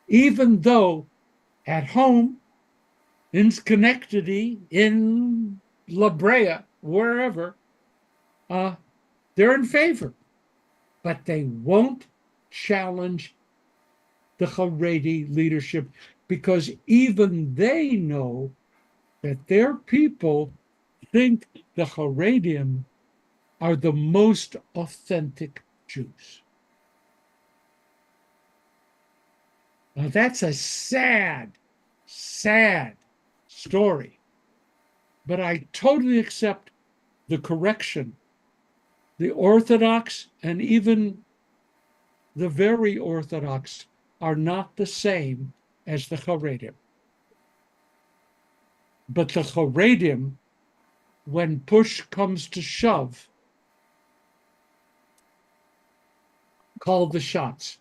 [SPEAKER 1] Even though at home, in Schenectady, in La Brea, wherever, they're in favor. But they won't challenge the Haredi leadership because even they know that their people think the Haredim are the most authentic Jews. Now that's a sad, sad story. But I totally accept the correction. The Orthodox and even the very Orthodox are not the same as the Haredim. But the Haredim, when push comes to shove, call the shots.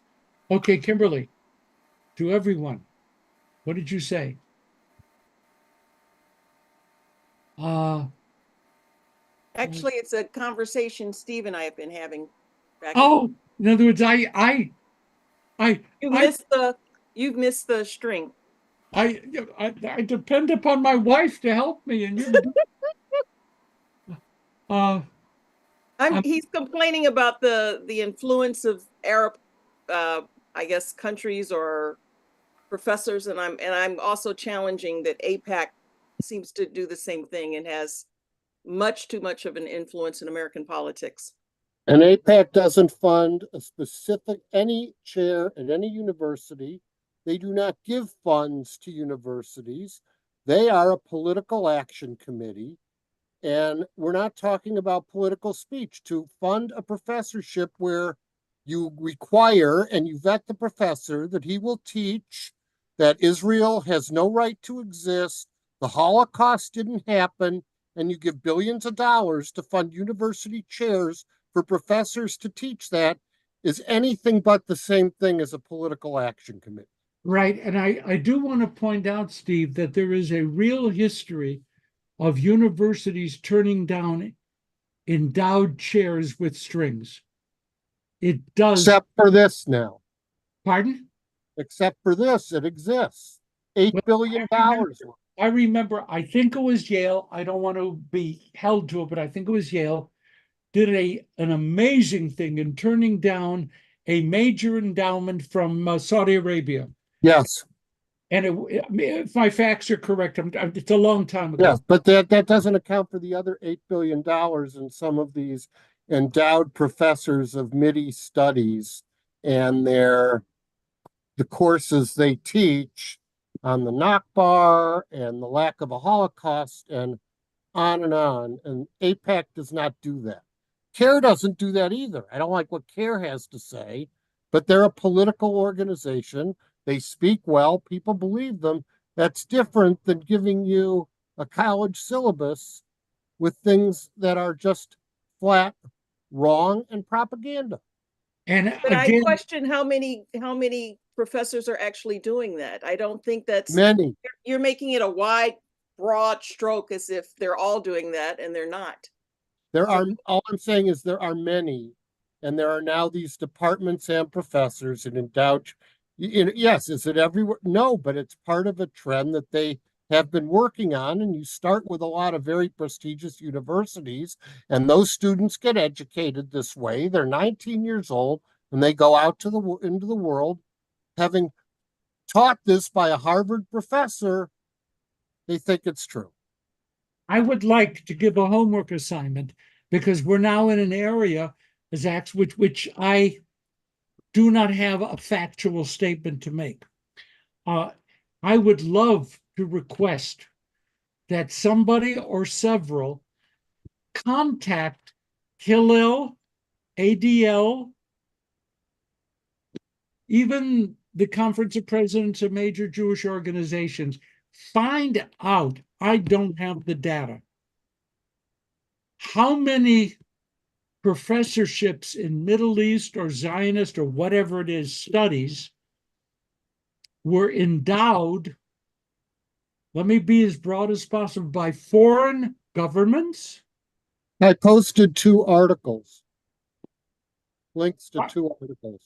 [SPEAKER 1] Okay, Kimberly, to everyone, what did you say?
[SPEAKER 6] Actually, it's a conversation Steve and I have been having.
[SPEAKER 1] Oh, in other words,
[SPEAKER 6] You've missed the string.
[SPEAKER 1] I depend upon my wife to help me, and
[SPEAKER 6] he's complaining about the influence of Arab, I guess, countries or professors, and I'm also challenging that AIPAC seems to do the same thing and has much too much of an influence in American politics.
[SPEAKER 4] And AIPAC doesn't fund any chair at any university. They do not give funds to universities. They are a political action committee. And we're not talking about political speech. To fund a professorship where you require and you vet the professor that he will teach that Israel has no right to exist, the Holocaust didn't happen, and you give billions of dollars to fund university chairs for professors to teach that, is anything but the same thing as a political action committee.
[SPEAKER 1] Right. And I do want to point out, Steve, that there is a real history of universities turning down endowed chairs with strings. It does.
[SPEAKER 4] Except for this now.
[SPEAKER 1] Pardon?
[SPEAKER 4] Except for this, it exists. $8 billion.
[SPEAKER 1] I remember, I think it was Yale. I don't want to be held to it, but I think it was Yale. Did an amazing thing in turning down a major endowment from Saudi Arabia.
[SPEAKER 4] Yes.
[SPEAKER 1] And if my facts are correct, it's a long time ago.
[SPEAKER 4] Yes, but that doesn't account for the other $8 billion in some of these endowed professors of Middle studies and the courses they teach on the Nakba and the lack of a Holocaust and on. And AIPAC does not do that. CARE doesn't do that either. I don't like what CARE has to say, but they're a political organization. They speak well. People believe them. That's different than giving you a college syllabus with things that are just flat wrong and propaganda.
[SPEAKER 1] And
[SPEAKER 6] but
[SPEAKER 1] again,
[SPEAKER 6] I question how many professors are actually doing that. I don't think that's
[SPEAKER 4] many.
[SPEAKER 6] You're making it a wide, broad stroke as if they're all doing that, and they're not.
[SPEAKER 4] All I'm saying is there are many, and there are now these departments and professors and endowed. Yes, is it everywhere? No, but it's part of a trend that they have been working on. And you start with a lot of very prestigious universities, and those students get educated this way. They're 19 years old. and they go out to into the world, having taught this by a Harvard professor, they think it's true.
[SPEAKER 1] I would like to give a homework assignment because we're now in an area, Zach, which I do not have a factual statement to make. I would love to request that somebody or several contact Hillel, ADL, even the Conference of Presidents of Major Jewish Organizations. Find out, I don't have the data, how many professorships in Middle East or Zionist or whatever it is studies were endowed, let me be as broad as possible, by foreign governments.
[SPEAKER 4] I posted 2 articles, links to 2 articles.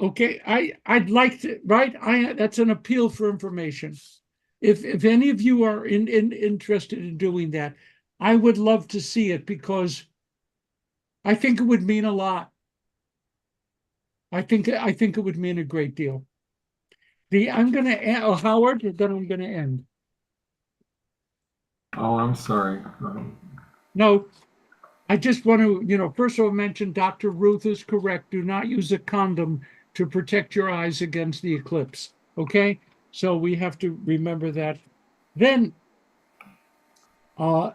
[SPEAKER 1] Okay, I'd like to, right? That's an appeal for information. If any of you are interested in doing that, I would love to see it because I think it would mean a lot. I think it would mean a great deal. I'm going to Howard, then I'm going to end.
[SPEAKER 8] Oh, I'm sorry.
[SPEAKER 1] No, I just want to, first of all, mention Dr. Ruth is correct. Do not use a condom to protect your eyes against the eclipse. Okay, so we have to remember that. Then, I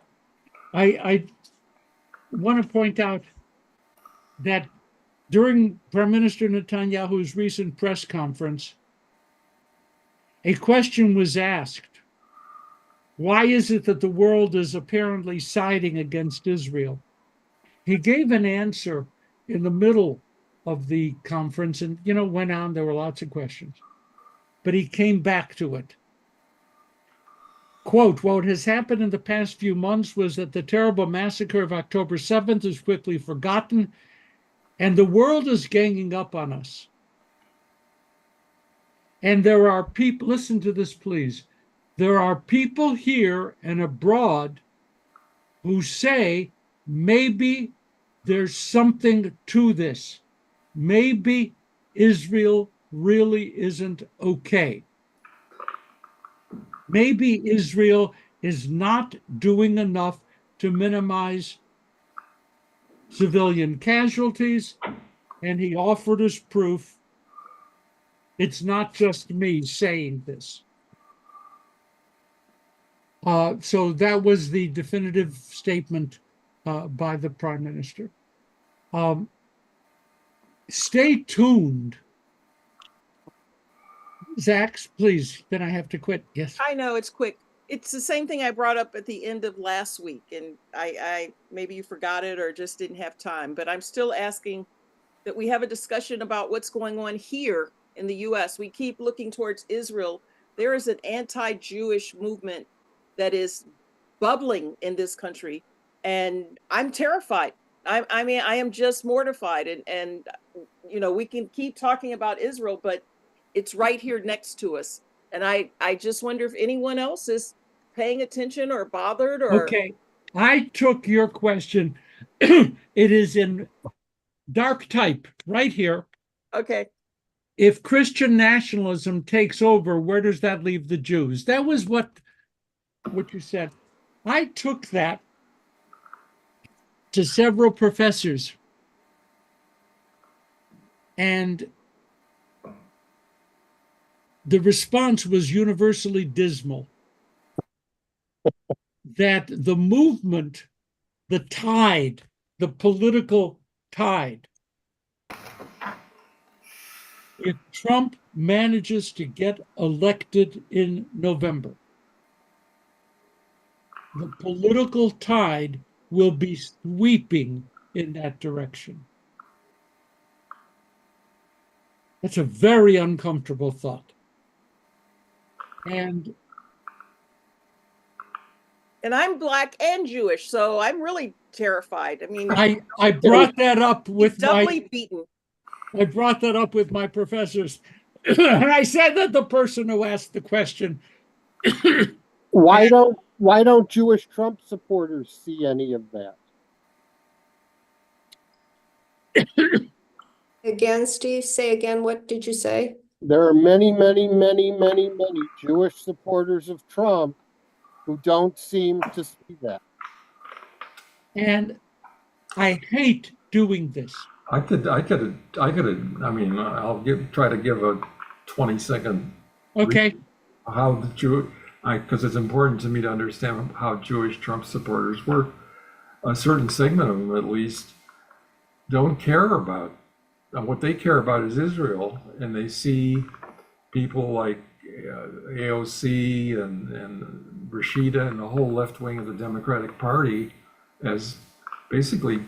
[SPEAKER 1] want to point out that during Prime Minister Netanyahu's recent press conference, a question was asked. Why is it that the world is apparently siding against Israel? He gave an answer in the middle of the conference and, went on. There were lots of questions, but he came back to it. Quote, what has happened in the past few months was that the terrible massacre of October 7th is quickly forgotten, and the world is ganging up on us. And there are people, listen to this, please. There are people here and abroad who say maybe there's something to this. Maybe Israel really isn't okay. Maybe Israel is not doing enough to minimize civilian casualties, and he offered us proof. It's not just me saying this. So that was the definitive statement by the Prime Minister. Stay tuned. Zach, please, then I have to quit. Yes.
[SPEAKER 6] I know it's quick. It's the same thing I brought up at the end of last week, and I maybe you forgot it or just didn't have time, but I'm still asking that we have a discussion about what's going on here in the US. We keep looking towards Israel. There is an anti-Jewish movement that is bubbling in this country, and I'm terrified. I mean, I am just mortified, and we can keep talking about Israel, but it's right here next to us. And I just wonder if anyone else is paying attention or bothered or.
[SPEAKER 1] Okay. I took your question. It is in dark type right here.
[SPEAKER 6] Okay.
[SPEAKER 1] If Christian nationalism takes over, where does that leave the Jews? That was what you said. I took that to several professors, and the response was universally dismal. That the movement, the tide, the political tide, if Trump manages to get elected in November, the political tide will be sweeping in that direction. That's a very uncomfortable thought. And
[SPEAKER 6] I'm Black and Jewish, so I'm really terrified. I mean,
[SPEAKER 1] I brought that up with
[SPEAKER 6] doubly beaten.
[SPEAKER 1] I brought that up with my professors. And I said that the person who asked the question.
[SPEAKER 4] Why don't Jewish Trump supporters see any of that?
[SPEAKER 3] Again, Steve, say again, what did you say?
[SPEAKER 4] There are many, many, many, many, many Jewish supporters of Trump who don't seem to see that.
[SPEAKER 1] And I hate doing this.
[SPEAKER 8] I mean, try to give a 20-second
[SPEAKER 1] Okay.
[SPEAKER 8] how the because it's important to me to understand how Jewish Trump supporters work. A certain segment of them, at least, don't care about what they care about is Israel, and they see people like AOC and Rashida and the whole left wing of the Democratic Party as basically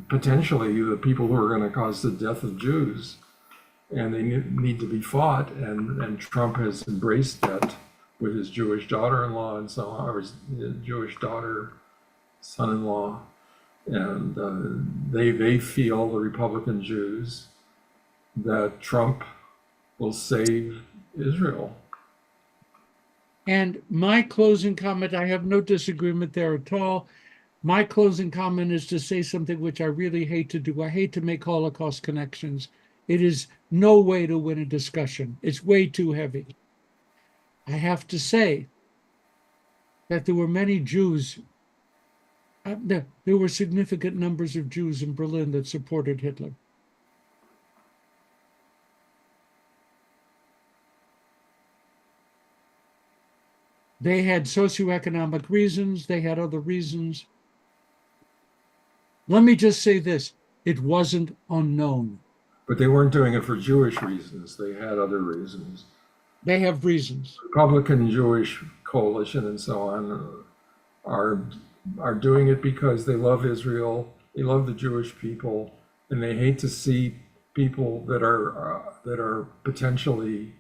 [SPEAKER 8] potentially the people who are going to cause the death of Jews, and they need to be fought. And Trump has embraced that with his Jewish daughter-in-law and so on, or his Jewish daughter, son-in-law, and they feel, the Republican Jews, that Trump will save Israel.
[SPEAKER 1] And my closing comment, I have no disagreement there at all. My closing comment is to say something which I really hate to do. I hate to make Holocaust connections. It is no way to win a discussion. It's way too heavy. I have to say that there were many Jews, there were significant numbers of Jews in Berlin that supported Hitler. They had socioeconomic reasons, they had other reasons. Let me just say this, it wasn't unknown.
[SPEAKER 8] But they weren't doing it for Jewish reasons. They had other reasons.
[SPEAKER 1] They have reasons.
[SPEAKER 8] Republican Jewish coalition and so on are doing it because they love Israel, they love the Jewish people, and they hate to see people that are potentially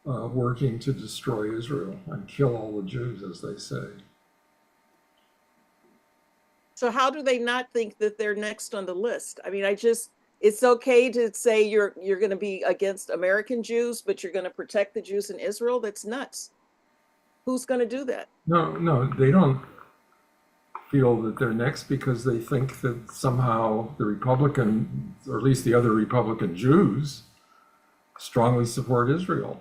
[SPEAKER 8] working to destroy Israel and kill all the Jews, as they say.
[SPEAKER 6] So how do they not think that they're next on the list? I mean, it's okay to say you're going to be against American Jews, but you're going to protect the Jews in Israel? That's nuts. Who's going to do that?
[SPEAKER 8] No, they don't feel that they're next because they think that somehow the Republican, or at least the other Republican Jews, strongly support Israel.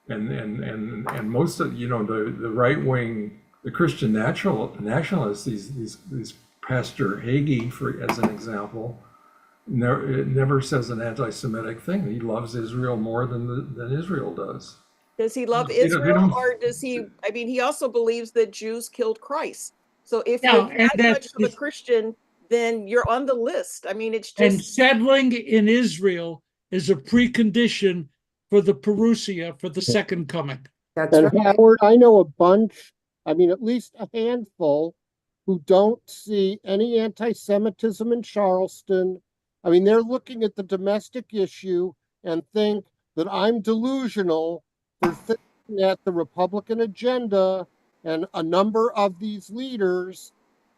[SPEAKER 8] And most of, the right wing, the Christian nationalists, these Pastor Hagee, as an example, never says an anti-Semitic thing. He loves Israel more than Israel does.
[SPEAKER 6] Does he love Israel, or does he? I mean, he also believes that Jews killed Christ. So if you're that much of a Christian, then you're on the list. I mean, it's just.
[SPEAKER 1] And settling in Israel is a precondition for the parousia, for the second coming.
[SPEAKER 3] That's
[SPEAKER 4] And
[SPEAKER 3] right.
[SPEAKER 4] Howard, I know a bunch, I mean, at least a handful, who don't see any anti-Semitism in Charleston. I mean, they're looking at the domestic issue and think that I'm delusional for thinking that the Republican agenda and a number of these leaders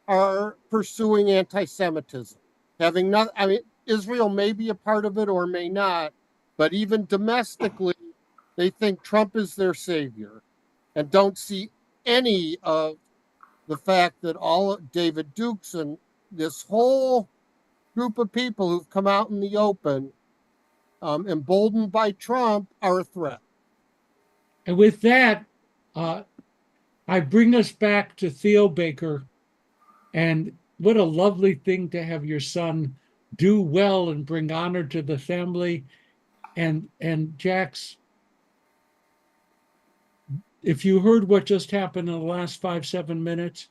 [SPEAKER 4] are pursuing anti-Semitism. Having not, I mean, Israel may be a part of it or may not, but even domestically, they think Trump is their savior and don't see any of the fact that all of David Dukes and this whole group of people who've come out in the open, emboldened by Trump, are a threat.
[SPEAKER 1] And with that, I bring us back to Theo Baker. And what a lovely thing to have your son do well and bring honor to the family. And Jax, if you heard what just happened in the last 5-7 minutes,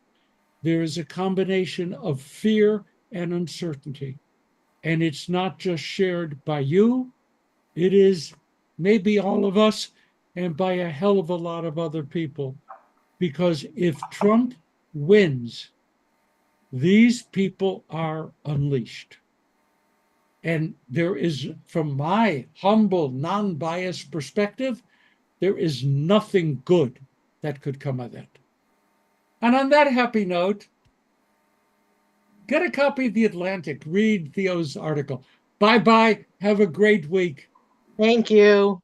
[SPEAKER 1] there is a combination of fear and uncertainty. And it's not just shared by you, it is maybe all of us and by a hell of a lot of other people. Because if Trump wins, these people are unleashed. And there is, from my humble, non-biased perspective, there is nothing good that could come of that. And on that happy note, get a copy of The Atlantic, read Theo's article. Bye-bye, have a great week.
[SPEAKER 9] Thank you.